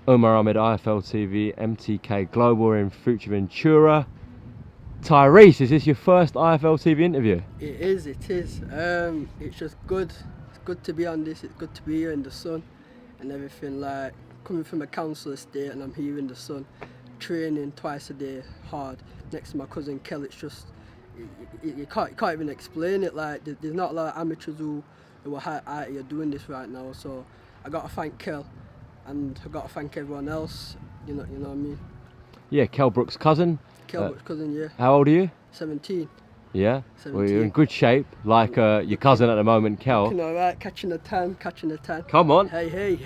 Omar Ahmed, IFL TV, MTK Global. We're in Fuerteventura. Tyreece, is this your first IFL TV interview? It is. It's just good. It's good to be on this. It's good to be here in the sun and everything. Like coming from a council estate and I'm here in the sun, training twice a day, hard, next to my cousin Kell'S. It's just you can't even explain it. Like there's not a lot of amateurs who are out here doing this right now. So I gotta thank Kell, and I gotta thank everyone else. You know what I mean. Yeah, Kell Brook's cousin. Kell's cousin, yeah. How old are you? 17. Yeah. 17. Well, you're in good shape, like your cousin at the moment, Kell. Looking alright, catching the tan. Come on. Hey.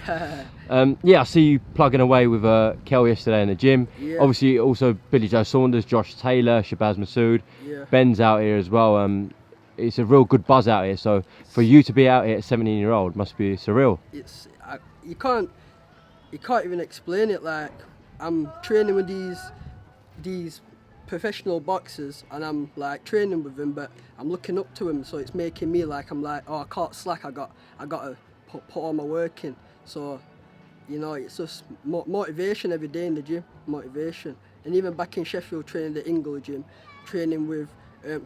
Yeah, I see you plugging away with Kell yesterday in the gym. Yeah. Obviously, also Billy Joe Saunders, Josh Taylor, Shabazz Masood. Yeah. Ben's out here as well. It's a real good buzz out here. So for you to be out here at 17-year-old must be surreal. You can't even explain it. Like I'm training with these professional boxers and I'm like training with them, but I'm looking up to them, so it's making me like I'm like, oh, I can't slack. I got to put all my work in. So it's just motivation every day in the gym, motivation. And even back in Sheffield, training the Ingle gym, training with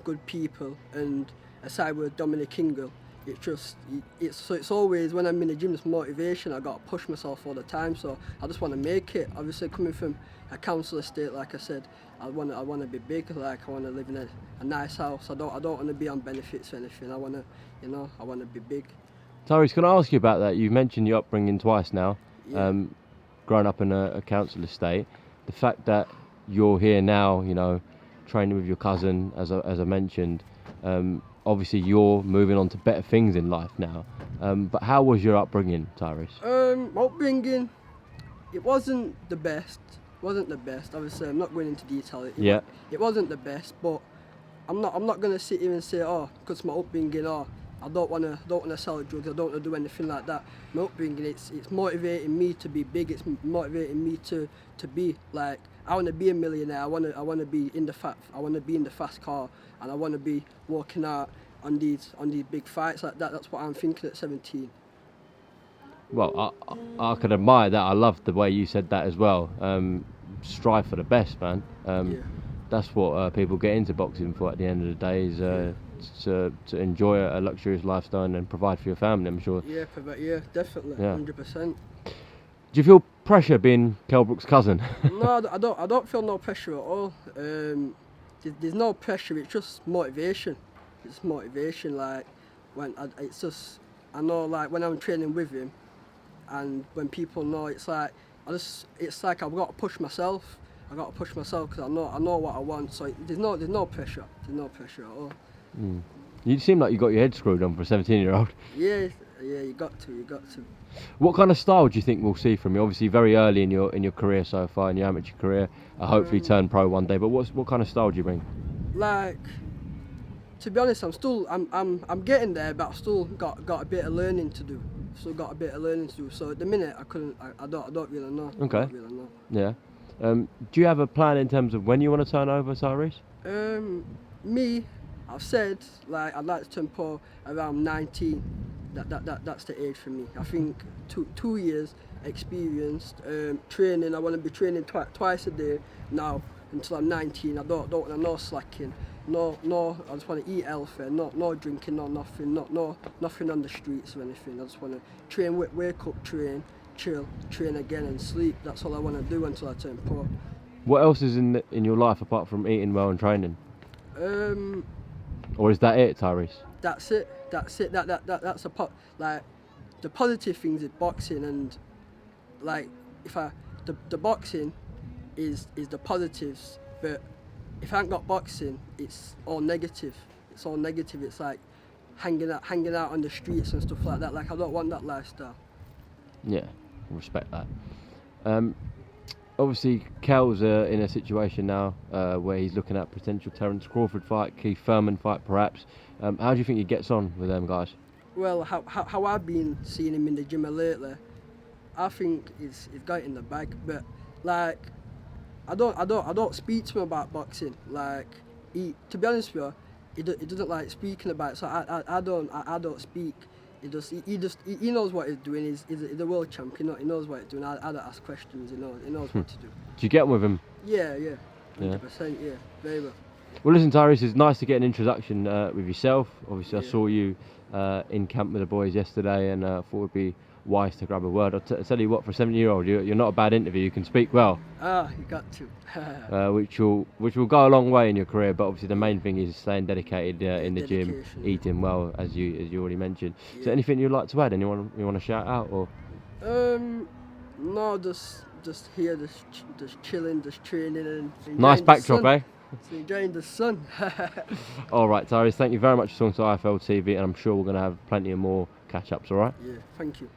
good people, and aside with Dominic Ingle, it's always when I'm in the gym, it's motivation. I got to push myself all the time, so I just want to make it. Obviously, coming from a council estate, like I said, I want to be big. Like I want to live in a nice house. I don't want to be on benefits or anything. I want to be big. Tyreece, can I ask you about that? You've mentioned your upbringing twice now. Yeah. Growing up in a council estate, the fact that you're here now, training with your cousin, as I mentioned. Obviously, you're moving on to better things in life now. But how was your upbringing, Tyreece? Upbringing, it wasn't the best. Obviously, I'm not going into detail. It wasn't the best, but I'm not gonna sit here and say, oh, because my upbringing, I don't wanna sell drugs. I don't wanna do anything like that. My upbringing, it's motivating me to be big. It's motivating me to be like, I wanna be a millionaire. I wanna be in the fast car, and I wanna be walking out on these big fights like that. That's what I'm thinking at 17. Well, I could admire that. I love the way you said that as well. Strive for the best, man. That's what people get into boxing for at the end of the day, is to enjoy a luxurious lifestyle and provide for your family, I'm sure. Yeah, definitely, 100%. Do you feel pressure being Kell Brook's cousin? No, I don't feel no pressure at all. There's no pressure. It's just motivation. It's motivation. Like I know, like when I'm training with him, and when people know, it's like I've got to push myself. Because I know what I want. So there's no pressure. There's no pressure at all. You seem like you got your head screwed on for a 17-year-old. Yeah, you got to. What kind of style do you think we'll see from you? Obviously, very early in your career so far, in your amateur career. Hopefully, turn pro one day. But what kind of style do you bring? Like, to be honest, I'm getting there, but I've still got a bit of learning to do. So at the minute, I don't really know. Okay. I don't really know. Yeah. Do you have a plan in terms of when you want to turn over, Tyreece? Me, I've said like I'd like to turn pro around 19. That's the age for me. I think 2 years experienced training. I want to be training twice a day now until I'm 19. I don't want to no slacking. No, I just want to eat healthy. No drinking, nothing on the streets or anything. I just want to train, wake up, train, chill, train again and sleep. That's all I want to do until I turn pro. What else is in your life apart from eating well and training? Or is that it, Tyreece? That's it. That's like the positive things is boxing, and like the boxing is the positives, but if I ain't got boxing, it's all negative. It's like hanging out on the streets and stuff like that. Like I don't want that lifestyle. Yeah, respect that. Obviously, Kell's in a situation now where he's looking at potential Terence Crawford fight, Keith Thurman fight, perhaps. How do you think he gets on with them guys? Well, how I've been seeing him in the gym lately, I think he's got it in the bag. But like, I don't speak to him about boxing. Like, to be honest with you, he doesn't like speaking about it. So I don't speak. He knows what he's doing. He's a world champion. He knows what he's doing. I don't ask questions. He knows what to do. Do you get on with him? Yeah, 100%. Yeah, very well. Well, listen, Tyreece, it's nice to get an introduction with yourself. Obviously, I Yeah. saw you in camp with the boys yesterday, and thought it would be wise to grab a word. I'll tell you what, for a 17-year-old, you're not a bad interview. You can speak well, You got to. which will go a long way in your career. But obviously, the main thing is staying dedicated in the gym, dedication, eating well, as you already mentioned. Is there Yeah. anything you'd like to add? Anyone you want to shout out or? No, just here, just chilling, just training and enjoying Nice the backdrop, sun. eh? Just enjoying the sun. All right, Tyreece, thank you very much for talking to IFL TV, and I'm sure we're going to have plenty of more catch-ups, all right? Yeah, thank you.